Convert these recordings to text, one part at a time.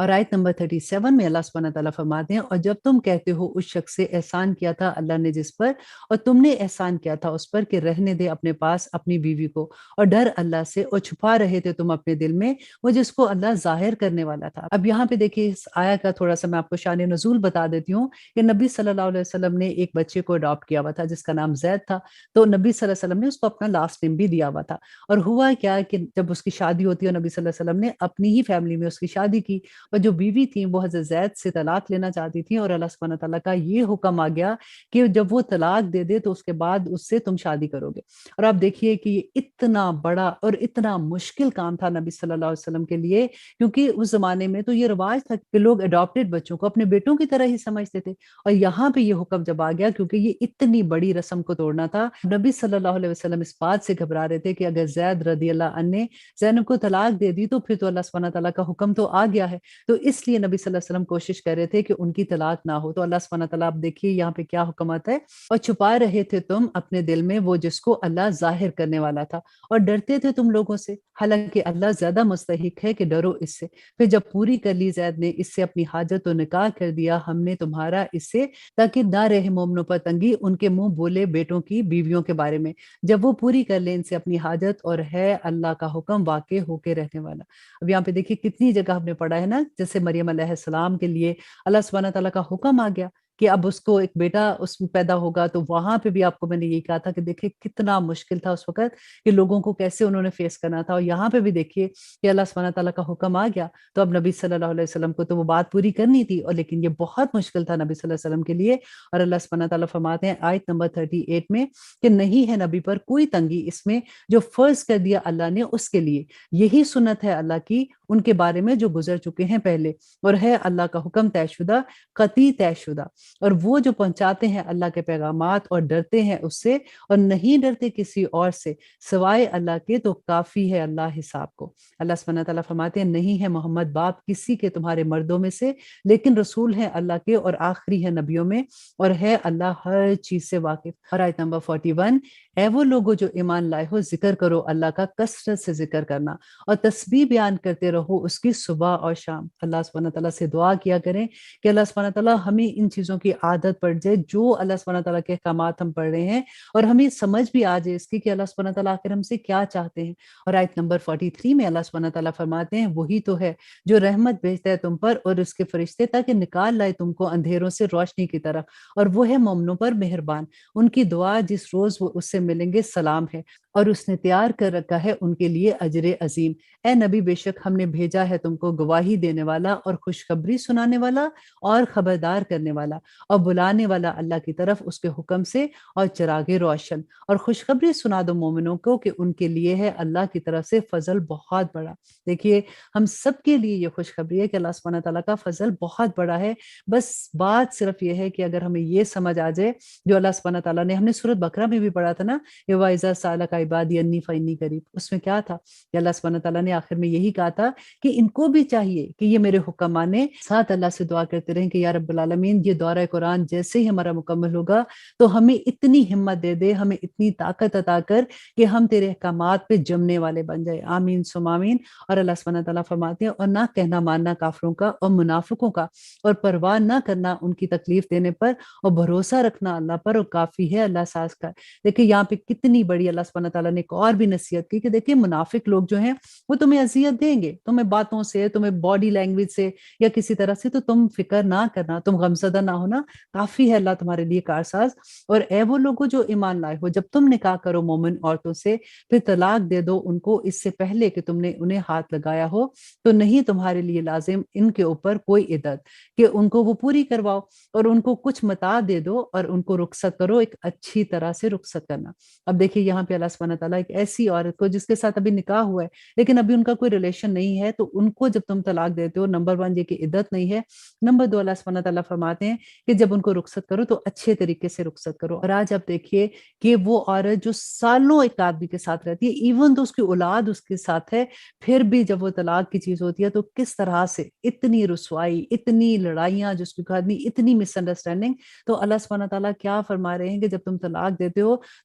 اور آیت نمبر 37 میں اللہ سبحانہ تعالیٰ فرماتے ہیں، اور جب تم کہتے ہو اس شخص سے احسان کیا تھا اللہ نے جس پر، اور تم نے احسان کیا تھا اس پر کہ رہنے دے اپنے پاس اپنی بیوی کو، اور ڈر اللہ سے، اور چھپا رہے تھے تم اپنے دل میں وہ جس کو اللہ ظاہر کرنے والا تھا۔ اب یہاں پہ دیکھیے اس آیا کا تھوڑا سا میں آپ کو شان نزول بتا دیتی ہوں کہ نبی صلی اللہ علیہ وسلم نے ایک بچے کو اڈاپٹ کیا ہوا تھا جس کا نام زید تھا، تو نبی صلی اللہ علیہ وسلم نے اس کو اپنا لاسٹ نیم بھی دیا ہوا تھا۔ اور ہوا کیا کہ جب اس کی شادی ہوتی ہے، نبی صلی اللہ علیہ وسلم نے اپنی ہی فیملی میں اس کی شادی کی، اور جو بیوی تھیں وہ حضرت زید سے طلاق لینا چاہتی تھیں، اور اللہ سبحانہ تعالیٰ کا یہ حکم آ گیا کہ جب وہ طلاق دے دے تو اس کے بعد اس سے تم شادی کرو گے۔ اور آپ دیکھیے کہ یہ اتنا بڑا اور اتنا مشکل کام تھا نبی صلی اللہ علیہ وسلم کے لیے، کیونکہ اس زمانے میں تو یہ رواج تھا کہ لوگ اڈاپٹیڈ بچوں کو اپنے بیٹوں کی طرح ہی سمجھتے تھے، اور یہاں پہ یہ حکم جب آ گیا کیونکہ یہ اتنی بڑی رسم کو توڑنا تھا، نبی صلی اللہ علیہ وسلم اس بات سے گھبرا رہے تھے کہ اگر زید رضی اللہ عنہ نے زینب کو طلاق دے دی تو پھر تو اللہ سبحانہ تعالیٰ کا حکم تو آ گیا ہے، تو اس لیے نبی صلی اللہ علیہ وسلم کوشش کر رہے تھے کہ ان کی طلاق نہ ہو۔ تو اللہ سبحانہ تعالیٰ آپ دیکھیے یہاں پہ کیا حکم آتا ہے، اور چھپا رہے تھے تم اپنے دل میں وہ جس کو اللہ ظاہر کرنے والا تھا، اور ڈرتے تھے تم لوگوں سے، حالانکہ اللہ زیادہ مستحق ہے کہ ڈرو اس سے۔ پھر جب پوری کر لی زید نے اس سے اپنی حاجت و نکاح کر دیا ہم نے تمہارا اس سے، تاکہ نہ رہے مومنوں پر تنگی ان کے منہ بولے بیٹوں کی بیویوں کے بارے میں، جب وہ پوری کر لیں ان سے اپنی حاجت، اور ہے اللہ کا حکم واقع ہو کے رہنے والا۔ اب یہاں پہ دیکھیے کتنی جگہ ہم نے پڑھا ہے نا، جیسے مریم علیہ السلام کے لیے اللہ سبحانہ تعالیٰ کا حکم آ گیا کہ اب اس کو ایک بیٹا اس میں پیدا ہوگا، تو وہاں پہ بھی آپ کو میں نے یہی کہا تھا کہ دیکھیے کتنا مشکل تھا اس وقت کہ لوگوں کو کیسے انہوں نے فیس کرنا تھا، اور یہاں پہ بھی دیکھیے کہ اللہ سبحانہ تعالیٰ کا حکم آ گیا، تو اب نبی صلی اللہ علیہ وسلم کو تو وہ بات پوری کرنی تھی، اور لیکن یہ بہت مشکل تھا نبی صلی اللہ علیہ وسلم کے لیے۔ اور اللہ سبحانہ تعالیٰ فرماتے ہیں آیت نمبر 38 میں کہ نہیں ہے نبی پر کوئی تنگی اس میں جو فرض کر دیا اللہ نے اس کے لیے، یہی سنت ہے اللہ کی ان کے بارے میں جو گزر چکے ہیں پہلے، اور ہے اللہ کا حکم طے شدہ، قطعی طے شدہ۔ اور وہ جو پہنچاتے ہیں اللہ کے پیغامات اور ڈرتے ہیں اس سے، اور نہیں ڈرتے کسی اور سے سوائے اللہ کے، تو کافی ہے اللہ حساب کو۔ اللہ سبحانہ تعالیٰ فرماتے ہیں نہیں ہے محمد باپ کسی کے تمہارے مردوں میں سے، لیکن رسول ہیں اللہ کے اور آخری ہے نبیوں میں، اور ہے اللہ ہر چیز سے واقف۔ اور آیت نمبر 41، اے وہ لوگوں جو ایمان لائے ہو ذکر کرو اللہ کا کثرت سے ذکر کرنا، اور تسبیح بیان کرتے رہو اس کی صبح اور شام۔ اللہ سبحانہ تعالیٰ سے دعا کیا کریں کہ اللہ سبحانہ تعالیٰ ہمیں ان چیزوں کی عادت پڑ جائے جو اللہ سبحانہ تعالیٰ کے احکامات ہم پڑھ رہے ہیں، اور ہمیں سمجھ بھی آ جائے اس کی کہ اللہ سبحانہ تعالیٰ آخر ہم سے کیا چاہتے ہیں۔ اور آیت نمبر 43 میں اللہ سبحانہ تعالیٰ فرماتے ہیں وہی تو ہے جو رحمت بھیجتا ہے تم پر اور اس کے فرشتے، تاکہ نکال لائے تم کو اندھیروں سے روشنی کی طرف، اور وہ ہے مومنوں پر مہربان، ان کی دعا جس روز وہ اس سے ملیں گے سلام ہے، اور اس نے تیار کر رکھا ہے ان کے لیے اجر عظیم۔ اے نبی بے شک ہم نے بھیجا ہے تم کو گواہی دینے والا اور خوشخبری سنانے والا اور خبردار کرنے والا، اور بلانے والا اللہ کی طرف اس کے حکم سے، اور چراغ روشن، اور خوشخبری سنا دو مومنوں کو کہ ان کے لیے ہے اللہ کی طرف سے فضل بہت بڑا۔ دیکھیے ہم سب کے لیے یہ خوشخبری ہے کہ اللہ سبحانہ تعالیٰ کا فضل بہت بڑا ہے، بس بات صرف یہ ہے کہ اگر ہمیں یہ سمجھ آ جائے جو اللہ سبحانہ تعالیٰ نے، ہم نے سورۃ بقرہ میں بھی پڑھا تھا نا، کہ وَإِذَا سَأَلَكَ عِبَادِي أَنِّي فَإِنِّي قَرِيبٌ، اس میں کیا تھا کہ اللہ سبحانہ تعالیٰ نے آخر میں یہی کہا تھا کہ ان کو بھی چاہیے کہ یہ میرے حکم مانے، ساتھ اللہ سے دعا کرتے رہیں کہ یا رب العالمین یہ دورہ قرآن جیسے ہی ہمارا مکمل ہوگا تو ہمیں اتنی ہمت دے دے، ہمیں اتنی طاقت عطا کر کہ ہم تیرے احکامات پہ جمنے والے بن جائے، آمین ثم آمین۔ اور اللہ سبحانہ تعالیٰ فرماتے ہیں اور نہ کہنا ماننا کافروں کا اور منافقوں کا، اور پرواہ نہ کرنا ان کی تکلیف دینے پر، اور بھروسہ رکھنا اللہ پر، اور کافی ہے اللہ ساز کا۔ دیکھیں یہاں پہ کتنی بڑی اللہ سبحانہ تعالیٰ نے ایک اور بھی نصیحت کی کہ دیکھیں منافق لوگ جو ہیں وہ تمہیں اذیت دیں گے، تمہیں باتوں سے، تمہیں باڈی لینگویج سے یا کسی طرح سے، تو تم فکر نہ کرنا، تم غمزدہ نہ ہونا، کافی ہے اللہ تمہارے لیے کارساز۔ اور اے وہ لوگوں جو ایمان لائے ہو جب تم نکاح کرو مومن عورتوں سے پھر طلاق دے دو ان کو اس سے پہلے کہ تم نے انہیں ہاتھ لگایا ہو، تو نہیں تمہارے لیے لازم ان کے اوپر کوئی عدت کہ ان کو وہ پوری کرواؤ، اور ان کو کچھ متاع دے دو، اور ان کو رخصت کرو، ایک اچھی طرح سے رخصت کرنا۔ اب دیکھیے یہاں پہ اللہ سبحانہ تعالیٰ ایک ایسی عورت کو جس کے ساتھ ابھی نکاح ہوا ہے لیکن ابھی ان کا کوئی ریلیشن نہیں ہے، تو ان کو جب تم طلاق دیتے ہو، نمبر 1 یہ کہ عدت نہیں ہے، نمبر 2 اللہ سبحانہ تعالیٰ فرماتے ہیں کہ جب ان کو رخصت کرو تو اچھے طریقے سے رخصت کرو۔ اور آج آپ دیکھیے کہ وہ عورت جو سالوں ایک آدمی کے ساتھ رہتی ہے، ایون تو اس کی اولاد اس کے ساتھ ہے، پھر بھی جب وہ طلاق کی چیز ہوتی ہے تو کس طرح سے اتنی رسوائی، اتنی لڑائیاں جس کی آدمی، اتنی مس انڈرسٹینڈنگ۔ تو اللہ سبحانہ تعالیٰ کیا فرما رہے ہیں کہ جب تم طلاق دیتے ہو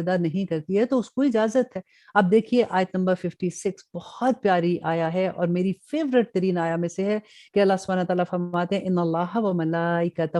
پردہ نہیں کرتی ہے تو اس کو اجازت ہے۔ اب دیکھیے آیت نمبر 56 بہت پیاری آیا ہے اور میری فیورٹ ترین آیا میں سے ہے کہ اللہ سبحانہ تعالیٰ فرماتے ہیں ان اللہ و ملائکتہ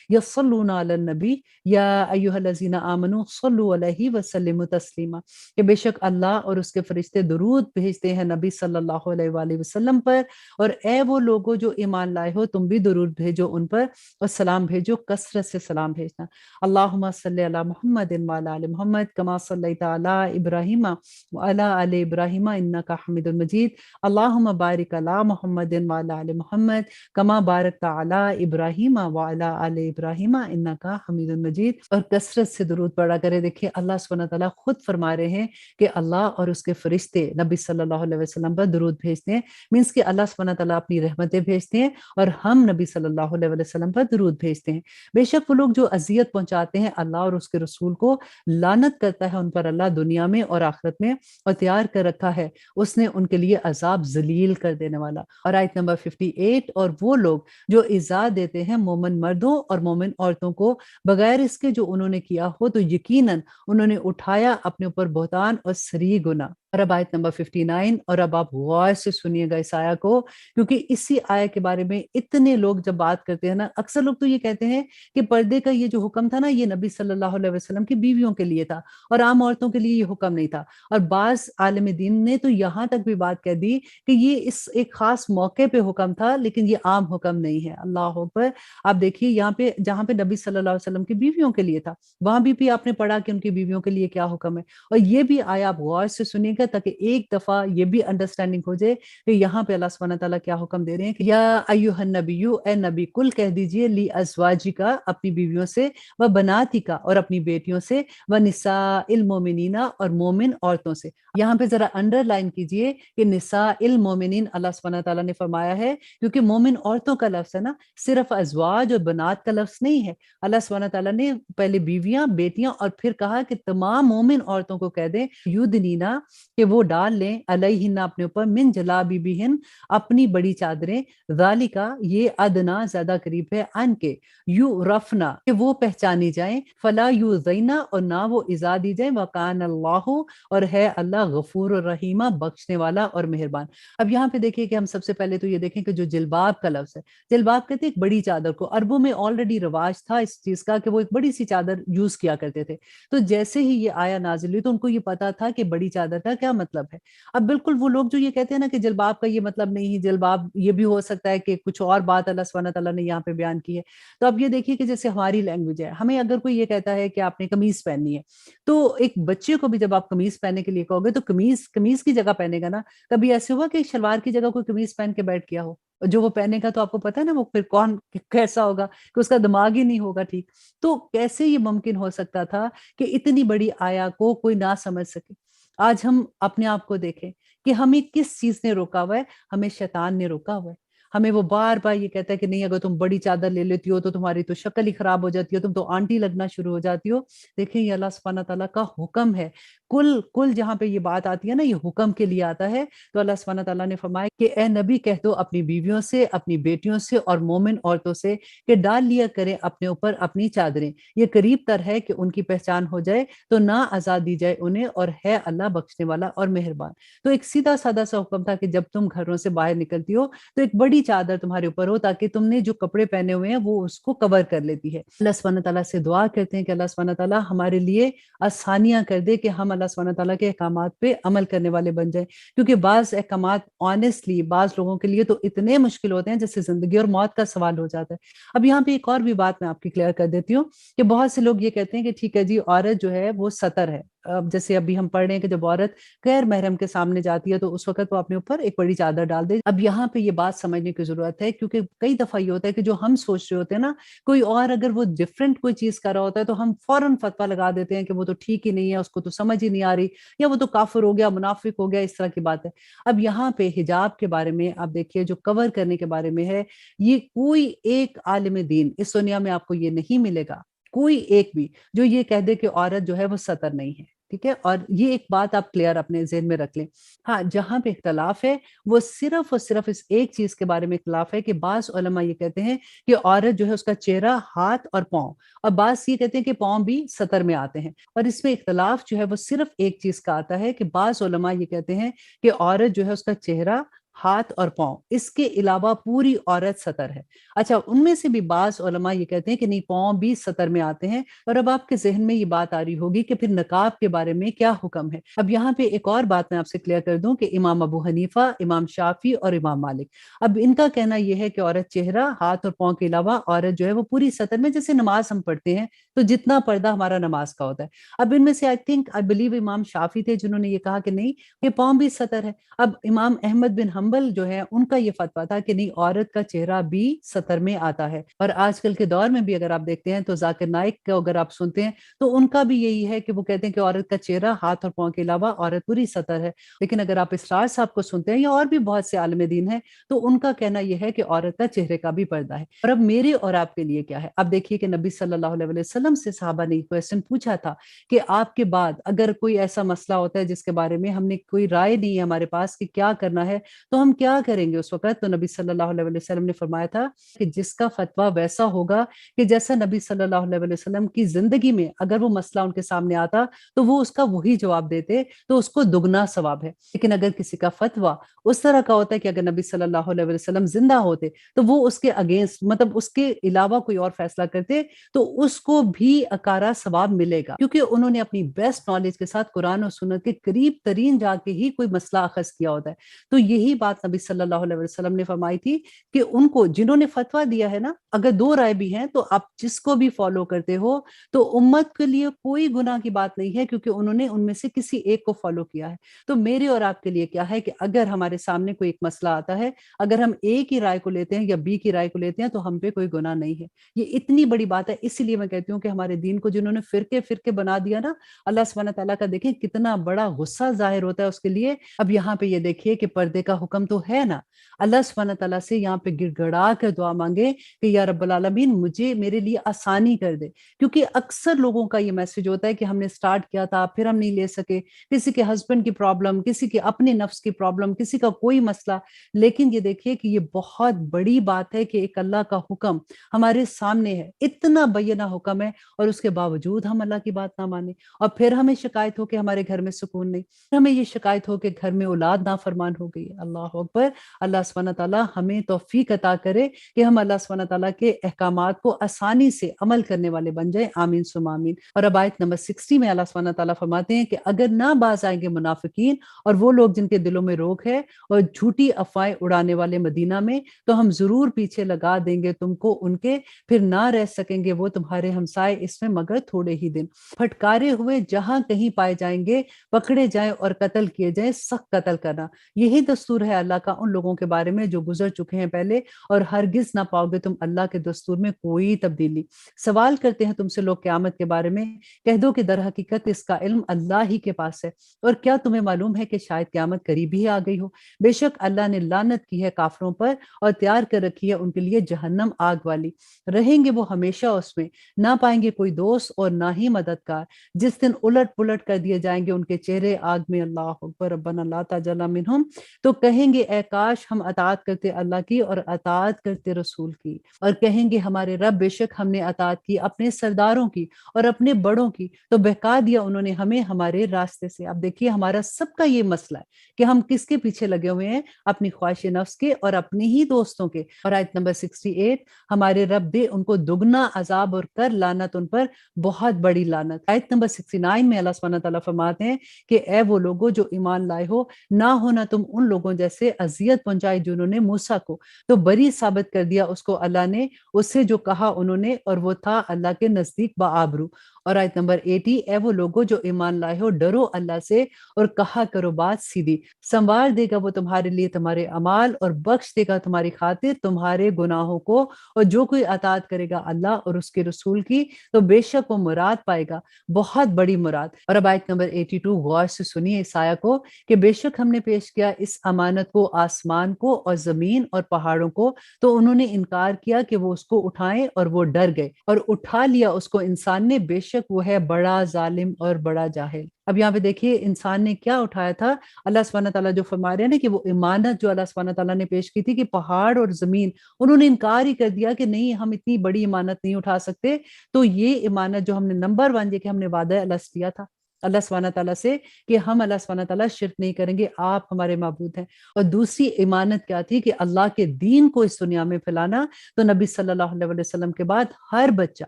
یصلون علی النبی یا ایھا الذین آمنوا صلوا علیہ وسلموا تسلیما، کہ بے شک اللہ اور اس کے فرشتے درود بھیجتے ہیں نبی صلی اللہ علیہ وآلہ وسلم پر، اور اے وہ لوگو جو ایمان لائے ہو تم بھی درود بھیجو ان پر اور سلام بھیجو، کثرت سے سلام بھیجنا۔ اللہم صلی علی محمد وعلی آل محمد کما صلیت علی ابراہیم وعلی آل ابراہیم انک حمید مجید، اللہم بارک علی محمد وعلی آل محمد کما بارکت علی ابراہیم وعلی آل ابراہیم انک حمید مجید، اور کثرت سے درود پڑھا کرے۔ دیکھیں اللہ سبحانہ تعالیٰ خود فرما رہے ہیں کہ اللہ اور اس کے فرشتے نبی صلی اللہ علیہ وسلم پر درود بھیجتے ہیں، مینس کہ اللہ سبحانہ تعالیٰ اپنی رحمتیں بھیجتے ہیں اور ہم نبی صلی اللہ علیہ وسلم پر درود بھیجتے ہیں۔ بے شک وہ لوگ جو اذیت پہنچاتے ہیں اللہ اور اس کے رسول کو، لعنت کرتا ہے ان پر اللہ دنیا میں اور آخرت میں، اور تیار کر رکھا ہے اس نے ان کے لیے عذاب ذلیل کر دینے والا۔ اور آیت نمبر 58 اور وہ لوگ جو ایذا دیتے ہیں مومن مردوں اور مومن عورتوں کو بغیر اس کے جو انہوں نے کیا ہو تو یقیناً انہوں نے اٹھایا اپنے اوپر بہتان اور صریح گناہ۔ اور اب آیت نمبر 59، اور اب آپ غور سے سنیے گا اس آیہ کو، کیونکہ اسی آیہ کے بارے میں اتنے لوگ جب بات کرتے ہیں نا، اکثر لوگ تو یہ کہتے ہیں کہ پردے کا یہ جو حکم تھا نا یہ نبی صلی اللہ علیہ وسلم کی بیویوں کے لیے تھا اور عام عورتوں کے لیے یہ حکم نہیں تھا، اور بعض عالم دین نے تو یہاں تک بھی بات کہہ دی کہ یہ اس ایک خاص موقع پہ حکم تھا لیکن یہ عام حکم نہیں ہے۔ اللہ اکبر۔ آپ دیکھیے یہاں پہ جہاں پہ نبی صلی اللہ علیہ وسلم کی بیویوں کے لیے تھا وہاں بھی آپ نے پڑھا کہ ان کی بیویوں کے لیے کیا حکم ہے، اور یہ بھی آیا آپ غور سے سنیے گا تاکہ ایک دفعہ یہ بھی انڈرسٹینڈنگ ہو جائے کہ یہاں پہ اللہ سبحانہ تعالیٰ کیا حکم دے رہے ہیں کہ یا ایھا النبی، اے نبی کل کہہ دیجئے لی ازواجکا اپنی بیویوں سے، و بناتکا اور اپنی بیٹیوں سے، و نساء المومنین اور مومن عورتوں سے۔ یہاں پہ ذرا انڈر لائن کیجئے کہ نساء المومنین اللہ سبحانہ تعالیٰ نے فرمایا ہے کیونکہ مومن عورتوں کا لفظ ہے نا، صرف ازواج اور بنات کا لفظ نہیں ہے۔ اللہ سبحانہ تعالیٰ نے پہلے بیویاں، بیٹیاں اور پھر کہا کہ تمام مومن عورتوں کو کہہ دیں یدنینا، کہ وہ ڈال لیں علیہن اپنے اوپر، من جلابیبہن اپنی بڑی چادریں، ذالکا یہ ادنا زیادہ قریب ہے، ان کے یعرفنا کہ وہ پہچانی جائیں، فلا یؤذینا اور نہ وہ ایذا دی جائیں، وکان اللہ اور ہے اللہ غفور الرحیمہ بخشنے والا اور مہربان۔ اب یہاں پہ دیکھیے کہ ہم سب سے پہلے تو یہ دیکھیں کہ جو جلباب کا لفظ ہے، جلباب کہتے ہیں ایک بڑی چادر کو، عربوں میں آلریڈی رواج تھا اس چیز کا کہ وہ ایک بڑی سی چادر یوز کیا کرتے تھے، تو جیسے ہی یہ آیا نازل ہوئی تو ان کو یہ پتا تھا کہ بڑی چادر کا کیا مطلب ہے۔ اب بالکل وہ لوگ جو یہ کہتے ہیں نا کہ جلباب کا یہ مطلب نہیں ہے، جلباب یہ بھی ہو سکتا ہے کہ کچھ اور بات اللہ سبحانہ تعالیٰ نے یہاں پہ بیان کی ہے، تو اب یہ دیکھیے کہ جیسے ہماری لینگویج ہے، ہمیں اگر کوئی یہ کہتا ہے کہ آپ نے قمیض پہننی ہے تو ایک بچے کو بھی جب آپ قمیض پہننے کے لیے کہو گے تو قمیض کی جگہ پہنے گا نا، کبھی ایسے ہوا کہ شلوار کی جگہ کوئی قمیض پہن کے بیٹھ گیا ہو، جو وہ پہنے گا تو آپ کو پتا ہے نا وہ پھر کون کیسا ہوگا کہ اس کا دماغ ہی نہیں ہوگا ٹھیک۔ تو کیسے یہ ممکن ہو سکتا تھا کہ اتنی بڑی آیا کو کوئی نہ سمجھ سکے؟ آج ہم اپنے آپ کو دیکھیں کہ ہمیں کس چیز نے روکا ہوا ہے، ہمیں شیطان نے روکا ہوا ہے۔ ہمیں وہ بار بار یہ کہتا ہے کہ نہیں اگر تم بڑی چادر لے لیتی ہو تو تمہاری تو شکل ہی خراب ہو جاتی ہو، تم تو آنٹی لگنا شروع ہو جاتی ہو۔ دیکھیں یہ اللہ سبحانہ تعالیٰ کا حکم ہے، کل جہاں پہ یہ بات آتی ہے نا یہ حکم کے لیے آتا ہے، تو اللہ سبحانہ تعالیٰ نے فرمایا کہ اے نبی کہہ دو اپنی بیویوں سے، اپنی بیٹیوں سے اور مومن عورتوں سے کہ ڈال لیا کریں اپنے اوپر اپنی چادریں، یہ قریب تر ہے کہ ان کی پہچان ہو جائے تو نہ آزاد دی جائے انہیں، اور ہے اللہ بخشنے والا اور مہربان۔ تو ایک سیدھا سادہ سا حکم تھا کہ جب تم گھروں سے باہر نکلتی ہو تو ایک بڑی چادر تمہارے اوپر ہو تاکہ تم نے جو کپڑے پہنے ہوئے ہیں وہ اس کو کور کر لیتی ہے۔ اللہ سبحانہ تعالیٰ سے دعا کرتے ہیں کہ اللہ سبحانہ تعالیٰ ہمارے لیے آسانیاں کر دے کہ ہم اللہ سبحانہ تعالیٰ کے احکامات پہ عمل کرنے والے بن جائیں، کیونکہ بعض احکامات آنیسٹلی بعض لوگوں کے لیے تو اتنے مشکل ہوتے ہیں جیسے زندگی اور موت کا سوال ہو جاتا ہے۔ اب یہاں پہ ایک اور بھی بات میں آپ کی کلیئر کر دیتی ہوں کہ بہت سے لوگ یہ کہتے ہیں کہ ٹھیک ہے جی عورت جو ہے وہ سطر ہے، اب جیسے ابھی ہم پڑھ رہے ہیں کہ جب عورت غیر محرم کے سامنے جاتی ہے تو اس وقت وہ اپنے اوپر ایک بڑی چادر ڈال دے۔ اب یہاں پہ یہ بات سمجھنے کی ضرورت ہے کیونکہ کئی دفعہ یہ ہوتا ہے کہ جو ہم سوچ رہے ہوتے ہیں نا، کوئی اور اگر وہ ڈفرینٹ کوئی چیز کر رہا ہوتا ہے تو ہم فوراً فتویٰ لگا دیتے ہیں کہ وہ تو ٹھیک ہی نہیں ہے، اس کو تو سمجھ ہی نہیں آ رہی، یا وہ تو کافر ہو گیا، منافق ہو گیا، اس طرح کی بات ہے۔ اب یہاں پہ حجاب کے بارے میں آپ دیکھیے جو کور کرنے کے بارے میں ہے، یہ کوئی ایک عالم دین اس دنیا میں آپ کو یہ نہیں ملے گا، کوئی ایک بھی جو یہ کہہ دے کہ عورت جو ہے وہ سطر نہیں ہے۔ ٹھیک ہے، اور یہ ایک بات آپ کلیئر اپنے ذہن میں رکھ لیں۔ ہاں، جہاں پہ اختلاف ہے وہ صرف اور صرف اس ایک چیز کے بارے میں اختلاف ہے کہ بعض علماء یہ کہتے ہیں کہ عورت جو ہے اس کا چہرہ، ہاتھ اور پاؤں، اور بعض یہ کہتے ہیں کہ پاؤں بھی سطر میں آتے ہیں، اور اس میں اختلاف جو ہے وہ صرف ایک چیز کا آتا ہے کہ بعض علماء یہ کہتے ہیں کہ عورت جو ہے اس کا چہرہ، ہاتھ اور پاؤں، اس کے علاوہ پوری عورت سطر ہے۔ اچھا، ان میں سے بھی بعض علماء یہ کہتے ہیں کہ نہیں، پاؤں بھی سطر میں آتے ہیں۔ اور اب آپ کے ذہن میں یہ بات آ رہی ہوگی کہ پھر نقاب کے بارے میں کیا حکم ہے۔ اب یہاں پہ ایک اور بات میں آپ سے کلیئر کر دوں کہ امام ابو حنیفہ، امام شافی اور امام مالک، اب ان کا کہنا یہ ہے کہ عورت چہرہ، ہاتھ اور پاؤں کے علاوہ عورت جو ہے وہ پوری سطر میں، جیسے نماز ہم پڑھتے ہیں تو جتنا پردہ ہمارا نماز کا ہوتا ہے۔ اب ان میں سے آئی بلیو امام شافی تھے جنہوں نے یہ کہا کہ نہیں، یہ پاؤں بھی سطر ہے۔ اب امام احمد بن حنبل جو ہے ان کا یہ فتویٰ تھا کہ نہیں، عورت کا چہرہ بھی سطر میں آتا ہے۔ اور آج کل کے دور میں بھی اگر آپ دیکھتے ہیں تو ذاکر نائک کو اگر آپ سنتے ہیں تو ان کا بھی یہی ہے کہ وہ کہتے ہیں کہ عورت کا چہرہ، ہاتھ اور پاؤں کے علاوہ عورت پوری سطر ہے۔ لیکن اگر آپ اسرار صاحب کو سنتے ہیں یا اور بھی بہت سے عالم دین ہیں تو ان کا کہنا یہ ہے کہ عورت کا چہرے کا بھی پردہ ہے۔ اور اب میرے اور آپ کے لیے کیا ہے؟ اب دیکھیے کہ نبی صلی اللہ علیہ وسلم سے صحابہ نے کویسچن پوچھا تھا کہ آپ کے بعد اگر کوئی ایسا مسئلہ ہوتا ہے جس کے بارے میں ہم نے کوئی رائے نہیں ہے ہمارے پاس کہ کیا کرنا ہے، تو ہم کیا کریں گے اس وقت؟ تو نبی صلی اللہ علیہ وسلم نے فرمایا تھا کہ جس کا فتویٰ ویسا ہوگا کہ جیسا نبی صلی اللہ علیہ وسلم کی زندگی میں اگر وہ مسئلہ ان کے سامنے آتا تو وہ اس کا وہی جواب دیتے تو اس کو دگنا ثواب ہے۔ لیکن اگر کسی کا فتویٰ اس طرح کا ہوتا ہے کہ اگر نبی صلی اللہ علیہ وسلم زندہ ہوتے تو وہ اس کے اگینسٹ، مطلب اس کے علاوہ کوئی اور فیصلہ کرتے تو اس کو بھی اکارا ثواب ملے گا، کیونکہ انہوں نے اپنی بیسٹ نالج کے ساتھ قرآن اور سنت کے قریب ترین جا کے ہی کوئی مسئلہ اخذ کیا ہوتا ہے۔ تو یہی بات نبی صلی اللہ علیہ وسلم نے فرمائی تھی کہ ان کو جنہوں نے فتویٰ دیا ہے نا، اگر دو رائے بھی ہیں تو آپ جس کو بھی فالو کرتے ہو تو امت کے لیے کوئی گناہ کی بات نہیں ہے، کیونکہ انہوں نے ان میں سے کسی ایک کو فالو کیا ہے۔ تو میرے اور آپ کے لیے کیا ہے کہ اگر ہمارے سامنے کوئی ایک مسئلہ آتا ہے، اگر ہم اے کی رائے کو لیتے ہیں یا بی کی رائے کو لیتے ہیں تو ہم پہ کوئی گناہ نہیں ہے۔ یہ اتنی بڑی بات ہے، اسی لیے میں کہتی ہوں کہ ہمارے دین کو جنہوں نے فرقے فرقے بنا دیا نا، اللہ سبحانہ تعالیٰ کا دیکھیں کتنا بڑا غصہ ظاہر ہوتا ہے اس کے لیے۔ اب یہاں پہ یہ دیکھیے کہ پردے کا حکم تو ہے نا، اللہ سبحانہ تعالیٰ سے یہاں پہ گڑ گڑا کر دعا مانگے کہ یا رب العالمین مجھے، میرے لیے آسانی کر دے، کیونکہ اکثر لوگوں کا یہ میسج ہوتا ہے کہ ہم نے سٹارٹ کیا تھا پھر ہم نہیں لے سکے، کسی کے ہسبینڈ کی پرابلم، کسی کے اپنے نفس کی پرابلم، کسی کا کوئی مسئلہ۔ لیکن یہ دیکھیے کہ یہ بہت بڑی بات ہے کہ ایک اللہ کا حکم ہمارے سامنے ہے، اتنا بینہ حکم ہے، اور اس کے باوجود ہم اللہ کی بات نہ مانیں، اور پھر ہمیں شکایت ہو کہ ہمارے گھر میں سکون نہیں، ہمیں یہ شکایت ہو کہ گھر میں اولاد نافرمان ہو گئی۔ اللہ اکبر! اللہ سبحانہ تعالیٰ ہمیں توفیق عطا کرے کہ ہم اللہ سبحانہ تعالیٰ کے احکامات کو آسانی سے عمل کرنے والے بن جائیں، آمین ثم آمین۔ اور اب آیت نمبر 60 میں اللہ سبحانہ تعالیٰ فرماتے ہیں کہ اگر نہ باز آئیں گے منافقین اور وہ لوگ جن کے دلوں میں روگ ہے اور جھوٹی افواہیں اڑانے والے مدینہ میں، تو ہم ضرور پیچھے لگا دیں گے تم کو ان کے، پھر نہ رہ سکیں گے وہ تمہارے ہمسائے اس میں مگر تھوڑے ہی دن۔ پھٹکارے ہوئے جہاں کہیں پائے جائیں گے، پکڑے جائیں اور قتل کیے جائیں، سخت قتل کرنا۔ یہی دستور ہے اللہ کا ان لوگوں کے بارے میں جو گزر چکے ہیں پہلے، اور ہرگز نہ پاؤ گے تم اللہ کے دستور میں کوئی تبدیلی۔ سوال کرتے ہیں تم سے لوگ قیامت کے بارے میں، کہہ دو کہ در حقیقت اس کا علم اللہ ہی کے پاس ہے، اور کیا تمہیں معلوم ہے کہ شاید قیامت قریب ہی آ گئی ہو؟ بے شک اللہ نے لعنت کی ہے کافروں پر اور تیار کر رکھی ہے ان کے لیے جہنم آگ والی، رہیں گے وہ ہمیشہ اس میں، نہ پائیں گے کوئی دوست اور نہ ہی مددگار۔ جس دن الٹ پلٹ کر دیے جائیں گے ان کے چہرے آگ میں، اللہ اکبر، ربنا لا تجعلنا منہم، تو کہیں گے اے کاش ہم اطاعت کرتے اللہ کی اور اطاعت کرتے رسول کی، اور کہیں گے ہمارے رب بے شک ہم نے اطاعت کی اپنے سرداروں کی اور اپنے بڑوں کی، تو بہکا دیا انہوں نے ہمیں ہمارے راستے سے۔ اب دیکھیے ہمارا سب کا یہ مسئلہ ہے کہ ہم کس کے پیچھے لگے ہوئے ہیں؟ اپنی خواہش نفس کے اور اپنے ہی دوستوں کے۔ اور آیت نمبر 68، ہمارے رب دے ان کو دگنا عذاب اور کر لعنت ان پر بہت بڑی لعنت۔ آیت نمبر 69 میں اللہ سبحانہ تعالیٰ فرماتے ہیں کہ اے وہ لوگوں جو ایمان لائے ہو، نہ ہونا تم ان لوگوں جیسے اذیت پہنچائی جنہوں نے موسیٰ کو، تو بری ثابت کر دیا اس کو اللہ نے اس سے جو کہا انہوں نے، اور وہ تھا اللہ کے نزدیک بآبرو۔ اور آیت نمبر 80، اے وہ لوگوں جو ایمان لائے ہو، ڈرو اللہ سے اور کہا کرو بات سیدھی، سنوار دے گا وہ تمہارے لیے تمہارے اعمال اور بخش دے گا تمہاری خاطر تمہارے گناہوں کو، اور جو کوئی اطاعت کرے گا اللہ اور اس کے رسول کی تو بے شک وہ مراد پائے گا، بہت بڑی مراد۔ اور اب آیت نمبر 82 غور سے سنیے اس آیت کو کہ بے شک ہم نے پیش کیا اس امانت امانت کو، آسمان کو اور زمین اور پہاڑوں کو، تو انہوں نے انکار کیا کہ وہ اس کو اٹھائیں اور وہ ڈر گئے اور اٹھا لیا اس کو انسان نے، بے شک وہ ہے بڑا ظالم اور بڑا جاہل۔ اب یہاں پہ دیکھیے انسان نے کیا اٹھایا تھا، اللہ سبحانہ تعالیٰ جو فرما رہے ہیں نا کہ وہ امانت جو اللہ سبحانہ تعالیٰ نے پیش کی تھی کہ پہاڑ اور زمین، انہوں نے انکار ہی کر دیا کہ نہیں ہم اتنی بڑی امانت نہیں اٹھا سکتے۔ تو یہ امانت جو ہم نے نمبر 1 یہ کہ ہم نے وعدہ اللہ سے کیا تھا اللہ سبحانہ تعالیٰ سے کہ ہم اللہ سبحانہ تعالیٰ شرک نہیں کریں گے، آپ ہمارے معبود ہیں۔ اور دوسری امانت کیا تھی کہ اللہ کے دین کو اس دنیا میں پھیلانا۔ تو نبی صلی اللہ علیہ وسلم کے بعد ہر بچہ،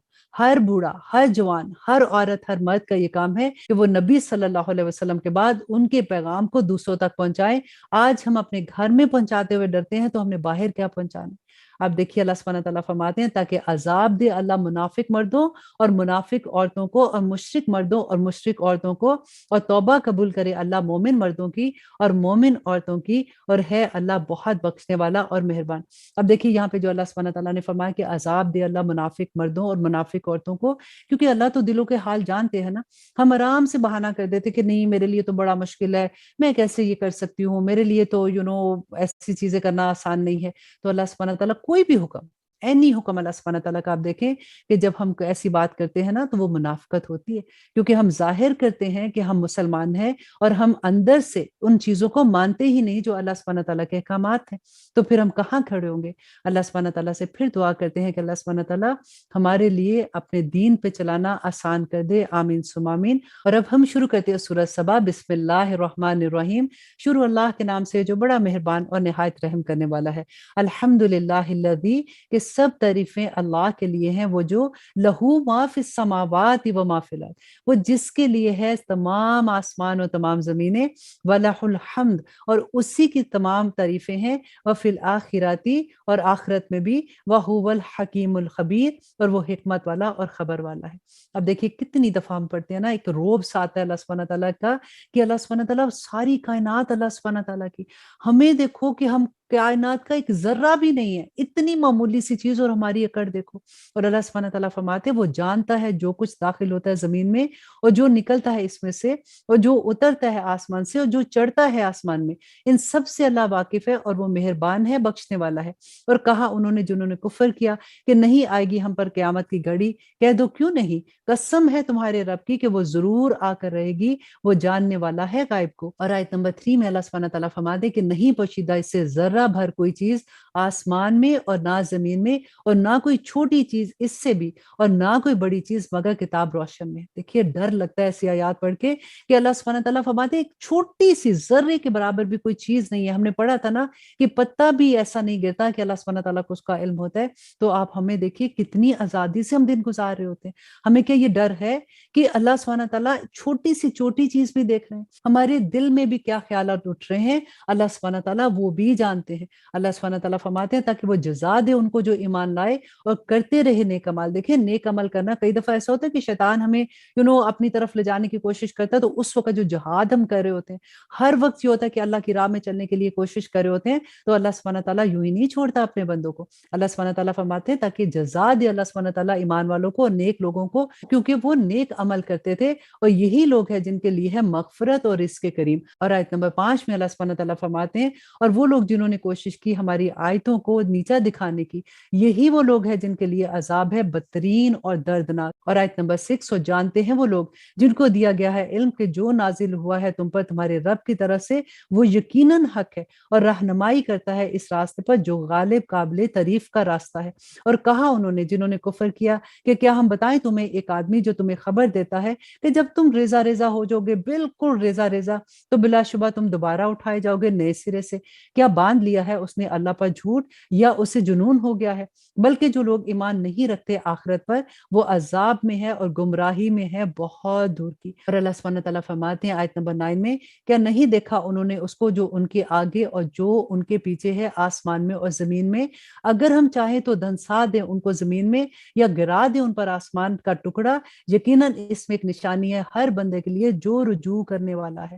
ہر بوڑھا، ہر جوان، ہر عورت، ہر مرد کا یہ کام ہے کہ وہ نبی صلی اللہ علیہ وسلم کے بعد ان کے پیغام کو دوسروں تک پہنچائیں۔ آج ہم اپنے گھر میں پہنچاتے ہوئے ڈرتے ہیں تو ہم نے باہر کیا پہنچانا؟ اب دیکھیے اللہ سبحانہ تعالیٰ فرماتے ہیں تاکہ عذاب دے اللہ منافق مردوں اور منافق عورتوں کو اور مشرک مردوں اور مشرک عورتوں کو، اور توبہ قبول کرے اللہ مومن مردوں کی اور مومن عورتوں کی، اور ہے اللہ بہت بخشنے والا اور مہربان۔ اب دیکھیے یہاں پہ جو اللہ سبحانہ تعالیٰ نے فرمایا کہ عذاب دے اللہ منافق مردوں اور منافق عورتوں کو، کیونکہ اللہ تو دلوں کے حال جانتے ہیں نا۔ ہم آرام سے بہانہ کر دیتے کہ نہیں میرے لیے تو بڑا مشکل ہے، میں کیسے یہ کر سکتی ہوں، میرے لیے تو ایسی چیزیں کرنا آسان نہیں ہے۔ تو اللہ سبحانہ تعالیٰ کوئی بھی حکم، اینی حکم اللہ سبحانہ تعالیٰ کا آپ دیکھیں کہ جب ہم ایسی بات کرتے ہیں نا تو وہ منافقت ہوتی ہے، کیونکہ ہم ظاہر کرتے ہیں کہ ہم مسلمان ہیں اور ہم اندر سے ان چیزوں کو مانتے ہی نہیں جو اللہ سبحانہ تعالیٰ کے احکامات ہیں۔ تو پھر ہم کہاں کھڑے ہوں گے؟ اللہ سبحانہ تعالیٰ سے پھر دعا کرتے ہیں کہ اللہ سبحانہ تعالیٰ ہمارے لیے اپنے دین پہ چلانا آسان کر دے، آمین ثم آمین۔ اور اب ہم شروع کرتے ہیں سورہ سبا۔ بسم اللہ الرحمن الرحیم، شروع اللہ کے نام سے جو بڑا مہربان اور نہایت رحم کرنے والا ہے۔ الحمدللہ الذی، کہ سب تعریفیں اللہ کے لیے ہیں، وہ جو لہو ما فی السماوات و ما فی الارض، وہ جس کے لیے ہے تمام آسمان و تمام زمینیں، وَلَهُ الحمد، اور اسی کی تمام تعریفیں ہیں، وفی الآخراتی، اور آخرت میں بھی، وَهُوَ الحکیم الخبیر، اور وہ حکمت والا اور خبر والا ہے۔ اب دیکھیے کتنی دفعہ ہم پڑھتے ہیں نا، ایک روب سا آتا ہے اللہ سبحانہ تعالیٰ کا کہ اللہ سبحانہ تعالیٰ ساری کائنات اللہ سبحانہ تعالیٰ کی، ہمیں دیکھو کہ ہم کائنات کا ایک ذرہ بھی نہیں ہے، اتنی معمولی سی چیز، اور ہماری اکڑ دیکھو۔ اور اللہ سبحانہ تعالیٰ فرماتے ہیں وہ جانتا ہے جو کچھ داخل ہوتا ہے زمین میں اور جو نکلتا ہے اس میں سے، اور جو اترتا ہے آسمان سے اور جو چڑھتا ہے آسمان میں، ان سب سے اللہ واقف ہے اور وہ مہربان ہے، بخشنے والا ہے۔ اور کہا انہوں نے جنہوں نے کفر کیا کہ نہیں آئے گی ہم پر قیامت کی گھڑی، کہہ دو کیوں نہیں، قسم ہے تمہارے رب کی کہ وہ ضرور آ کر رہے گی، وہ جاننے والا ہے غائب کو۔ اور آیت نمبر 3 میں اللہ سبحانہ تعالیٰ فرماتے کہ نہیں پوشیدہ اس سے ذرہ بھر کوئی چیز آسمان میں اور نہ زمین میں، اور نہ کوئی چھوٹی چیز اس سے بھی، اور نہ کوئی بڑی چیز مگر کتاب روشن میں۔ دیکھیے ڈر لگتا ہے ایسی آیات پڑھ کے کہ اللہ سبحانہ تعالیٰ فرماتے ہیں ایک چھوٹی سی ذرے کے برابر بھی کوئی چیز نہیں ہے۔ ہم نے پڑھا تھا نا کہ پتہ بھی ایسا نہیں گرتا کہ اللہ سبحانہ تعالیٰ کو اس کا علم ہوتا ہے۔ تو آپ ہمیں دیکھیے کتنی آزادی سے ہم دن گزار رہے ہوتے ہیں۔ ہمیں کیا یہ ڈر ہے کہ اللہ سبحانہ تعالیٰ چھوٹی سی چھوٹی چیز بھی دیکھ رہے ہیں، ہمارے دل میں بھی کیا خیالات اٹھ رہے ہیں اللہ سبحانہ تعالیٰ وہ بھی جانتے ہیں۔ اللہ سبحانہ تعالیٰ فرماتے ہیں تاکہ وہ جزا دے ان کو جو ایمان لائے اور کرتے رہے نیک عمل۔ دیکھیں نیک عمل کرنا، کئی دفعہ ایسا ہوتا ہے کہ شیطان ہمیں اپنی طرف لے جانے کی کوشش کرتا ہے، تو اس وقت جو جہاد ہم کر رہے ہوتے ہیں، ہر وقت یہ ہوتا ہے کہ اللہ کی راہ میں چلنے کے لیے کوشش کر رہے ہوتے ہیں، تو اللہ سبحانہ تعالیٰ یوں ہی نہیں چھوڑتا اپنے بندوں کو۔ اللہ سبحانہ تعالیٰ فرماتے ہیں تاکہ جزا دے اللہ سبحانہ تعالیٰ ایمان والوں کو اور نیک لوگوں کو، کیونکہ وہ نیک عمل کرتے تھے، اور یہی لوگ ہیں جن کے لیے ہے مغفرت اور رزق کریم۔ اور آیت نمبر 5 میں اللہ سبحانہ تعالیٰ فرماتے ہیں اور وہ لوگ جنہوں نے کوشش کی ہماری آیتوں کو نیچا دکھانے کی، یہی وہ لوگ ہیں جن کے لیے عذاب ہے بدترین اور دردناک۔ اور آیت نمبر 6، اور جانتے ہیں وہ لوگ جن کو دیا گیا ہے علم کہ جو نازل ہوا ہے تم پر تمہارے رب کی طرف سے وہ یقیناً حق ہے، اور رہنمائی کرتا ہے اس راستے پر جو غالب قابل تعریف کا راستہ ہے۔ اور کہا انہوں نے جنہوں نے کفر کیا کہ کیا ہم بتائیں تمہیں ایک آدمی جو تمہیں خبر دیتا ہے کہ جب تم ریزہ ریزہ ہو جاؤ گے، بالکل ریزہ ریزہ، تو بلا شبہ تم دوبارہ اٹھائے جاؤ گے نئے سرے سے۔ کیا باندھ لیا ہے اس نے اللہ پر جھوٹ، یا اسے جنون ہو گیا ہے؟ بلکہ جو لوگ ایمان نہیں رکھتے آخرت پر وہ عذاب میں ہے اور گمراہی میں ہے بہت دور کی۔ اور اللہ سبحانہ تعالیٰ فرماتے ہیں آیت نمبر 9 میں، کیا نہیں دیکھا انہوں نے اس کو جو ان کے آگے اور جو ان کے پیچھے ہے آسمان میں اور زمین میں؟ اگر ہم چاہیں تو دھنسا دیں ان کو زمین میں یا گرا دیں ان پر آسمان کا ٹکڑا، یقیناً اس میں ایک نشانی ہے ہر بندے کے لیے جو رجوع کرنے والا ہے۔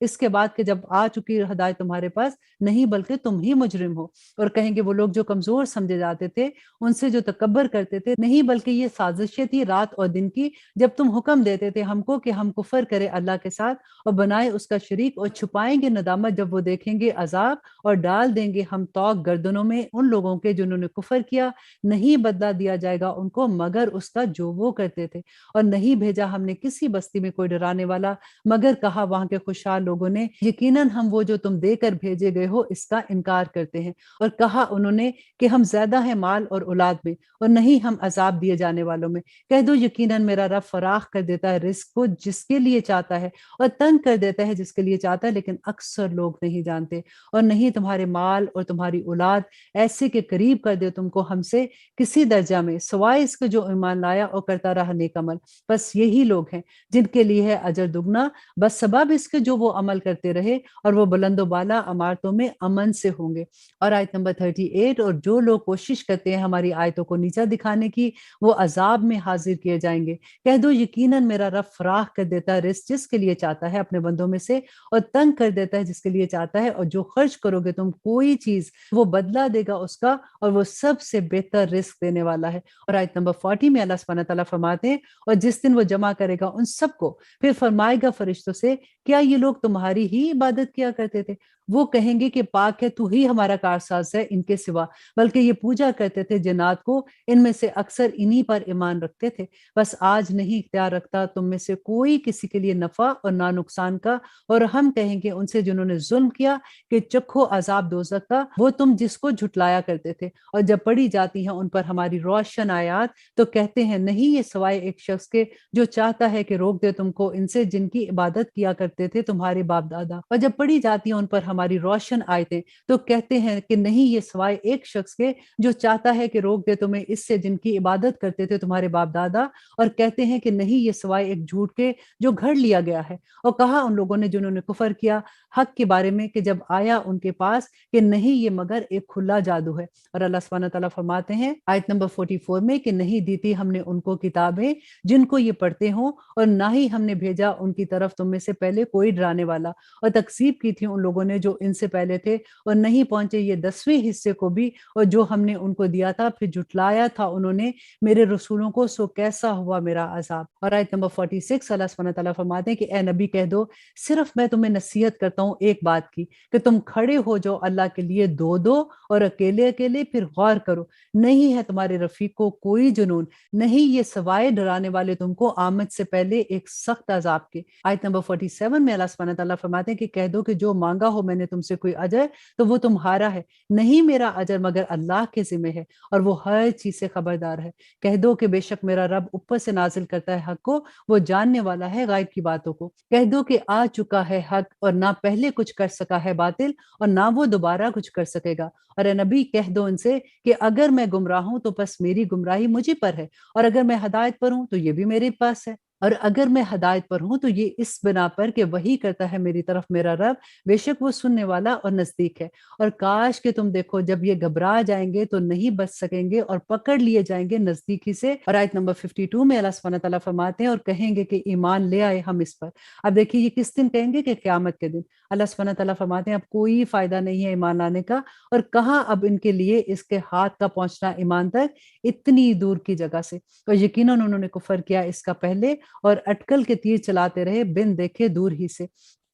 اس کے بعد کہ جب آ چکی ہدایت تمہارے پاس، نہیں بلکہ تم ہی مجرم ہو۔ اور کہیں گے وہ لوگ جو کمزور سمجھے جاتے تھے، ان سے جو تکبر کرتے تھے، نہیں بلکہ یہ سازشیں تھی رات اور دن کی، جب تم حکم دیتے تھے ہم کو کہ ہم کفر کرے اللہ کے ساتھ اور بنائے اس کا شریک، اور چھپائیں گے ندامت جب وہ دیکھیں گے عذاب، اور ڈال دیں گے ہم توق گردنوں میں ان لوگوں کے جنہوں نے کفر کیا، نہیں بدلہ دیا جائے گا ان کو مگر اس کا جو وہ کرتے تھے۔ اور نہیں بھیجا ہم نے کسی بستی میں کوئی ڈرانے والا، مگر کہا وہاں کے خوشحال لوگوں نے یقیناً ہم وہ جو تم دے کر بھیجے گئے ہو اس کا انکار کرتے ہیں۔ اور کہا انہوں نے کہ ہم زیادہ ہیں مال اور اولاد میں، اور نہیں ہم عذاب دیے جانے والوں میں۔ کہہ دو یقیناً میرا رب فراخ کر دیتا ہے رزق کو جس کے لیے چاہتا ہے، اور تنگ کر دیتا ہے جس کے لیے چاہتا ہے، لیکن اکثر لوگ نہیں جانتے۔ اور نہیں تمہارے مال اور تمہاری اولاد ایسے کے قریب کر دے تم کو ہم سے کسی درجہ میں، سوائے اس کے جو ایمان لایا اور کرتا رہا نیک عمل۔ بس یہی لوگ ہیں جن کے لیے ہے اجر دگنا، بس سبب اس کے جو وہ عمل کرتے رہے، اور وہ بلند و بالا عمارتوں میں امن سے ہوں گے۔ اور آیت نمبر 38، اور جو لوگ کوشش کرتے ہیں ہماری آیتوں کو نیچا دکھانے کی، وہ عذاب میں حاضر کیے جائیں گے۔ کہہ دو یقیناً میرا رب فراخ کر دیتا ہے رزق جس کے لیے چاہتا ہے اپنے بندوں میں سے، اور تنگ کر دیتا ہے جس کے لیے چاہتا ہے، اور جو خرچ کرو گے تم کوئی چیز وہ بدلہ دے گا اس کا، اور وہ سب سے بہتر رزق دینے والا ہے۔ اور آیت نمبر 40 میں اللہ سبحانہ تعالیٰ فرماتے ہیں، اور جس دن وہ جمع کرے گا ان سب کو، پھر فرمائے گا فرشتوں سے، کیا یہ لوگ تمہاری ہی عبادت کیا کرتے تھے؟ وہ کہیں گے کہ پاک ہے تو ہی ہمارا کارساز ہے ان کے سوا، بلکہ یہ پوجا کرتے تھے جنات کو، ان میں سے اکثر انہی پر ایمان رکھتے تھے۔ بس آج نہیں اختیار رکھتا تم میں سے کوئی کسی کے لیے نفع اور نہ نقصان کا، اور ہم کہیں گے ان سے جنہوں نے ظلم کیا کہ چکھو عذاب دوزخ کا، وہ تم جس کو جھٹلایا کرتے تھے۔ اور جب پڑھی جاتی ہیں ان پر ہماری روشن آیات تو کہتے ہیں نہیں یہ سوائے ایک شخص کے جو چاہتا ہے کہ روک دے تم کو ان سے جن کی عبادت کیا کرتے تھے تمہارے باپ دادا۔ اور جب پڑھی جاتی ہیں ان پر ہماری روشن آیتیں تو کہتے ہیں کہ نہیں یہ سوائے ایک شخص کے جو چاہتا ہے کہ روک دے تمہیں اس سے جن کی عبادت کرتے تھے تمہارے باپ دادا، اور کہتے ہیں کہ نہیں یہ سوائے ایک جھوٹ کے جو گھڑ لیا گیا ہے۔ اور کہا ان لوگوں نے جنہوں نے کفر کیا حق کے بارے میں کہ جب آیا ان کے پاس کہ نہیں یہ مگر ایک کھلا جادو ہے۔ اور اللہ سبحانہ تعالیٰ فرماتے ہیں آیت نمبر 44 میں کہ نہیں دی تھی ہم نے ان کو کتابیں جن کو یہ پڑھتے ہوں، اور نہ ہی ہم نے بھیجا ان کی طرف تم میں سے پہلے کوئی ڈرانے والا، اور تکذیب کی تھی ان لوگوں نے جو ان سے پہلے تھے، اور نہیں پہنچے یہ 10ویں حصے کو بھی اور جو ہم نے ان کو دیا تھا، پھر جھٹلایا تھا انہوں نے میرے رسولوں کو، سو کیسا ہوا میرا عذاب۔ اور آیت نمبر 46 اللہ سبحانہ تعالیٰ فرماتے ہیں کہ اے نبی کہہ دو صرف میں تمہیں نصیحت کرتا ہوں ایک بات کی کہ تم کھڑے ہو جاؤ اللہ کے لیے دو دو اور اکیلے اکیلے، پھر غور کرو نہیں ہے تمہارے رفیق کو کوئی جنون، نہیں یہ سوائے ڈرانے والے تم کو آمد سے پہلے ایک سخت عذاب کے۔ آیت نمبر 47 میں اللہ سبحانہ تعالیٰ فرماتے ہیں کہ کہہ دو کہ جو مانگا ہو میں نے تم سے کوئی اجر تو وہ تمہارا ہے، نہیں میرا اجر مگر اللہ کے ذمہ ہے، اور وہ ہر چیز سے خبردار ہے۔ کہہ دو کہ بے شک میرا رب اوپر سے نازل کرتا ہے حق کو، وہ جاننے والا ہے غائب کی باتوں کو۔ کہہ دو کہ آ چکا ہے حق، اور نہ پہلے کچھ کر سکا ہے باطل، اور نہ وہ دوبارہ کچھ کر سکے گا۔ اور اے نبی کہہ دو ان سے کہ اگر میں گمراہ ہوں تو بس میری گمراہی مجھے پر ہے، اور اگر میں ہدایت پر ہوں تو یہ بھی میرے پاس ہے، اور اگر میں ہدایت پر ہوں تو یہ اس بنا پر کہ وہی کرتا ہے میری طرف میرا رب، بے شک وہ سننے والا اور نزدیک ہے۔ اور کاش کہ تم دیکھو جب یہ گھبرا جائیں گے تو نہیں بچ سکیں گے اور پکڑ لیے جائیں گے نزدیکی سے۔ اور آیت نمبر 52 میں اللہ سبحانہ تعالیٰ فرماتے ہیں اور کہیں گے کہ ایمان لے آئے ہم اس پر۔ اب دیکھیے یہ کس دن کہیں گے کہ قیامت کے دن۔ اللہ سبحانہ تعالیٰ فرماتے ہیں اب کوئی فائدہ نہیں ہے ایمان لانے کا، اور کہاں اب ان کے لیے اس کے ہاتھ کا پہنچنا ایمان تک اتنی دور کی جگہ سے، اور یقیناً انہوں نے کفر کیا اس کا پہلے اور اٹکل کے تیر چلاتے رہے بن دیکھے دور ہی سے۔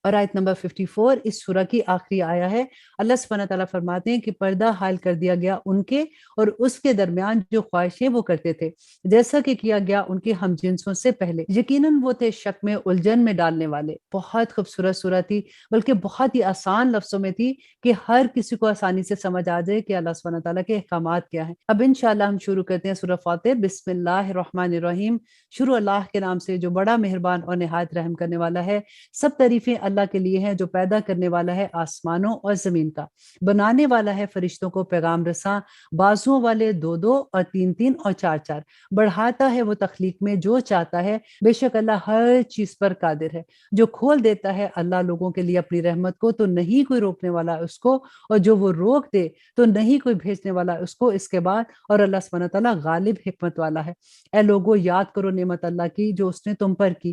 اور آیت نمبر 54 اس سورہ کی آخری آیا ہے۔ اللہ سبحانہ تعالیٰ فرماتے ہیں کہ پردہ حائل کر دیا گیا ان کے اور اس کے درمیان جو خواہشیں وہ کرتے تھے، جیسا کہ کیا گیا ان کے ہم جنسوں سے پہلے، یقیناً وہ تھے شک میں الجھن میں ڈالنے والے۔ بہت خوبصورت سورہ تھی، بلکہ بہت ہی آسان لفظوں میں تھی کہ ہر کسی کو آسانی سے سمجھ آ جائے کہ اللہ سبحانہ تعالیٰ کے احکامات کیا ہیں۔ اب انشاءاللہ ہم شروع کرتے ہیں سورہ فاتر۔ بسم اللہ الرحمن الرحیم، شروع اللہ کے نام سے جو بڑا مہربان اور نہایت رحم کرنے والا ہے۔ سب تعریفیں اللہ کے لیے ہیں جو پیدا کرنے والا ہے آسمانوں اور زمین کا، بنانے والا ہے فرشتوں کو پیغام رساں، بازوؤں والے دو دو اور تین تین اور چار چار، بڑھاتا ہے وہ تخلیق میں جو چاہتا ہے، بے شک اللہ ہر چیز پر قادر ہے۔ جو کھول دیتا ہے اللہ لوگوں کے لیے اپنی رحمت کو تو نہیں کوئی روکنے والا اس کو، اور جو وہ روک دے تو نہیں کوئی بھیجنے والا اس کو اس کے بعد، اور اللہ سبحانہ تعالیٰ غالب حکمت والا ہے۔ اے لوگو یاد کرو نعمت اللہ کی جو اس نے تم پر کی،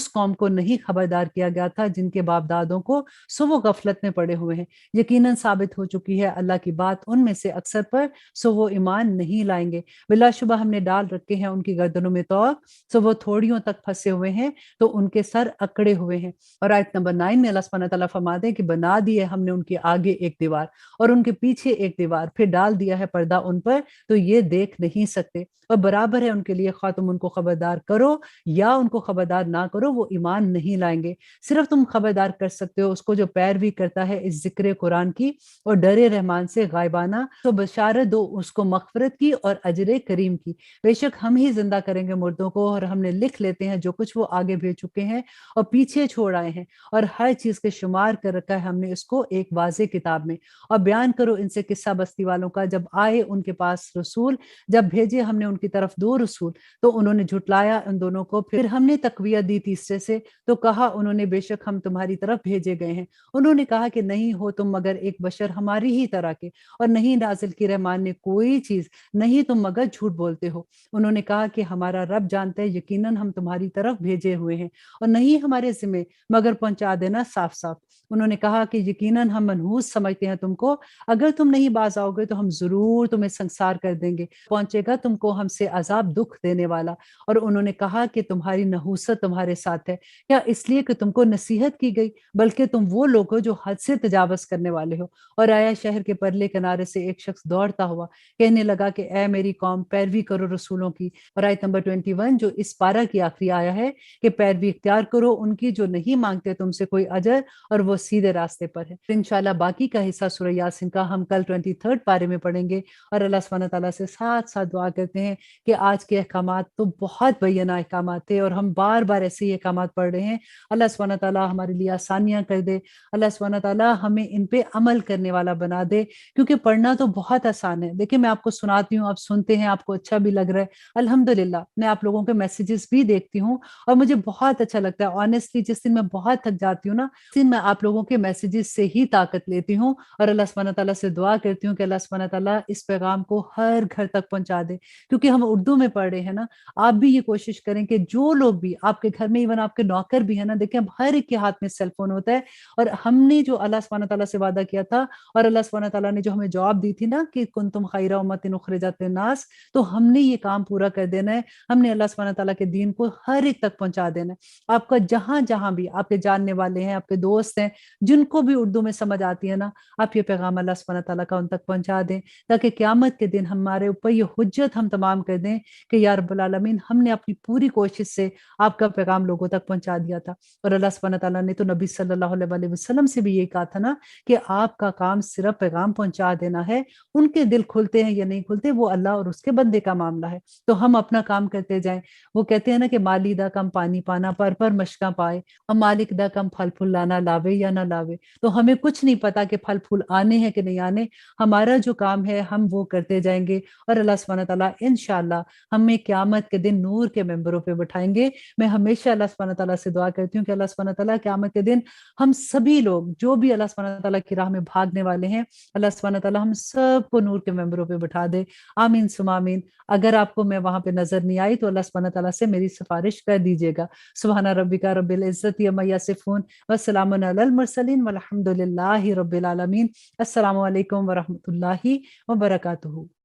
اس قوم کو نہیں خبردار کیا گیا تھا جن کے باپ دادوں کو سو وہ غفلت میں پڑے ہوئے ہیں۔ یقیناً ثابت ہو چکی ہے اللہ کی بات ان میں سے اکثر پر، سو وہ ایمان نہیں لائیں گے۔ بلا شبہ ہم نے ڈال رکھے ہیں ان کی گردنوں میں توق، سو وہ تھوڑیوں تک پھنسے ہوئے ہیں تو ان کے سر اکڑے ہوئے ہیں۔ اور آیت نمبر 9 میں اللہ سبحانہ تعالیٰ فرماتے ہیں کہ بنا دیے ہم نے ان کے آگے ایک دیوار اور ان کے پیچھے ایک دیوار، پھر ڈال دیا ہے پردہ ان پر تو یہ دیکھ نہیں سکتے، اور برابر ہے ان کے لیے خواہ تم ان کو خبردار کرو یا ان کو خبردار نہ کرو، وہ ایمان نہیں لائیں گے۔ صرف تم خبردار کر سکتے ہو اس کو جو پیروی کرتا ہے اس ذکر قرآن کی اور ڈرے رحمان سے غائبانہ، تو بشارت دو اس کو مغفرت کی اور اجر کریم کی۔ بے شک ہم ہی زندہ کریں گے مردوں کو، اور ہم نے لکھ لیتے ہیں جو کچھ وہ آگے بھیج چکے ہیں اور پیچھے چھوڑ آئے ہیں، اور ہر چیز کے شمار کر رکھا ہے ہم نے اس کو ایک واضح کتاب میں۔ اور بیان کرو ان سے قصہ بستی والوں کا، جب آئے ان کے پاس رسول، جب بھیجے ہم نے ان کی طرف دو رسول تو انہوں نے جھٹلایا ان دونوں کو، پھر ہم نے تقویت دی تیسرے سے تو کہا انہوں نے بے شک ہم تمہاری طرف بھیجے گئے ہیں۔ انہوں نے کہا کہ نہیں ہو تم مگر ایک بشر ہماری ہی طرح کے، اور نہیں نازل کی رحمان نے کوئی چیز، نہیں تم مگر جھوٹ بولتے ہو۔ انہوں نے کہا کہ ہمارا رب جانتا ہے یقیناً ہم تمہاری طرف بھیجے ہوئے ہیں، اور نہیں ہمارے ذمہ مگر پہنچا دینا صاف صاف۔ انہوں نے کہا کہ یقیناً ہم منحوس سمجھتے ہیں تم کو، اگر تم نہیں باز آؤ گے تو ہم ضرور تمہیں سنسار کر دیں گے، پہنچے گا تم کو ہم سے عذاب دکھ دینے والا۔ اور انہوں نے کہا کہ تمہاری نحوست تمہارے ساتھ ہے کیا اس لیے کہ تم کو نصیحت کی گئی، بلکہ تم وہ لوگ ہو جو حد سے تجاوز کرنے والے ہو۔ اور آیا شہر کے پرلے کنارے سے ایک شخص دوڑتا ہوا، کہنے لگا کہ اے میری قوم پیروی کرو رسولوں کی۔ اور آیت نمبر 21 جو اس پارہ کی آخری آیا ہے کہ پیروی اختیار کرو ان کی جو نہیں مانگتے تم سے کوئی اجر اور وہ سیدھے راستے پر ہے۔ انشاءاللہ باقی کا حصہ سورہ یاسین کا ہم کل 23 پارے میں پڑھیں گے، اور اللہ سبحانہ تعالیٰ سے ساتھ ساتھ دعا کرتے ہیں کہ آج کے احکامات تو بہت بینہ احکامات تھے اور ہم بار بار ایسے ہی احکامات پڑھ رہے ہیں۔ اللہ سبحانہ تعالیٰ ہمارے لیے آسانیاں کر دے، اللہ سبحانہ تعالیٰ ہمیں ان پہ عمل کرنے والا بنا دے، کیونکہ پڑھنا تو بہت آسان ہے۔ دیکھیں میں آپ کو سناتی ہوں، آپ سنتے ہیں، آپ کو اچھا بھی لگ رہا ہے، الحمدللہ۔ میں آپ لوگوں کے میسیجز بھی دیکھتی ہوں اور مجھے بہت اچھا لگتا ہے، آنیسٹلی جس دن میں بہت تھک جاتی ہوں نا، اس دن میں آپ لوگوں کے میسیجز سے ہی طاقت لیتی ہوں، اور اللہ سبحانہ تعالیٰ سے دعا کرتی ہوں کہ اللہ سبحانہ تعالیٰ اس پیغام کو ہر گھر تک پہنچا دے، کیونکہ ہم اردو میں پڑھ رہے ہیں نا۔ آپ بھی یہ کوشش کریں کہ جو لوگ بھی آپ کے گھر میں، ایون آپ کے نوکر بھی ہیں نا، دیکھیں اب ہر ایک کے ہاتھ میں سیل فون ہوتا ہے، اور ہم نے جو اللہ سبحانہ تعالیٰ سے وعدہ کیا تھا اور اللہ سبحانہ تعالیٰ نے جو ہمیں جواب دی تھی نا کہ کنتم خیر امۃ اخرجت للناس، تو ہم نے یہ کام پورا کر دینا ہے۔ ہم نے اللہ سبحانہ تعالیٰ کے دین کو ہر ایک تک پہنچا دینا ہے۔ آپ کا جہاں جہاں بھی آپ کے جاننے والے ہیں، آپ کے دوست ہیں، جن کو بھی اردو میں سمجھ آتی ہے نا، آپ یہ پیغام اللہ سبحانہ تعالیٰ کا ان تک پہنچا دیں، تاکہ قیامت کے دن ہمارے اوپر یہ حجت ہم تمام کر دیں کہ یا رب العالمین ہم نے اپنی پوری کوشش سے آپ کا پیغام لوگوں تک پہنچا دیا تھا۔ اور اللہ سبحانہ تعالیٰ نے تو نبی صلی اللہ علیہ وسلم سے بھی یہ کہا تھا نا کہ آپ کا کام صرف پیغام پہنچا دینا ہے، ان کے دل کھلتے ہیں یا نہیں کھلتے وہ اللہ اور اس کے بندے کا معاملہ ہے، تو ہم اپنا کام کرتے جائیں۔ وہ کہتے ہیں نا کہ مالی دا کم پانی پانا پر مشکاں پائے، اور مالک دا کم پھل پھول لانا لاوے یا نہ لاوے، تو ہمیں کچھ نہیں پتا کہ پھل پھول آنے ہیں کہ نہیں آنے، ہمارا جو کام ہے ہم وہ کرتے جائیں گے، اور اللہ سبحانہ تعالیٰ انشاءاللہ ہمیں قیامت کے دن نور کے ممبروں پہ بٹھائیں گے۔ میں ہمیشہ اللہ سبحانہ تعالیٰ سے دعا کرتی ہوں کہ اللہ سبحانہ تعالیٰ قیامت کے دن ہم سبھی لوگ جو بھی اللہ سبحانہ تعالیٰ کی راہ میں بھاگنے والے ہیں، اللہ سبحانہ تعالیٰ ہم سب کو نور کے ممبروں پہ بٹھا دے، آمین ثم آمین۔ اگر آپ کو میں وہاں پہ نظر نہیں آئی تو اللہ سبحانہ تعالیٰ سے میری سفارش کر دیجیے گا۔ سبحان ربک رب العزت عما یصفون وسلام علی المرسلین والحمد للہ رب العالمین۔ السلام علیکم ورحمۃ اللہ وبرکاتہ۔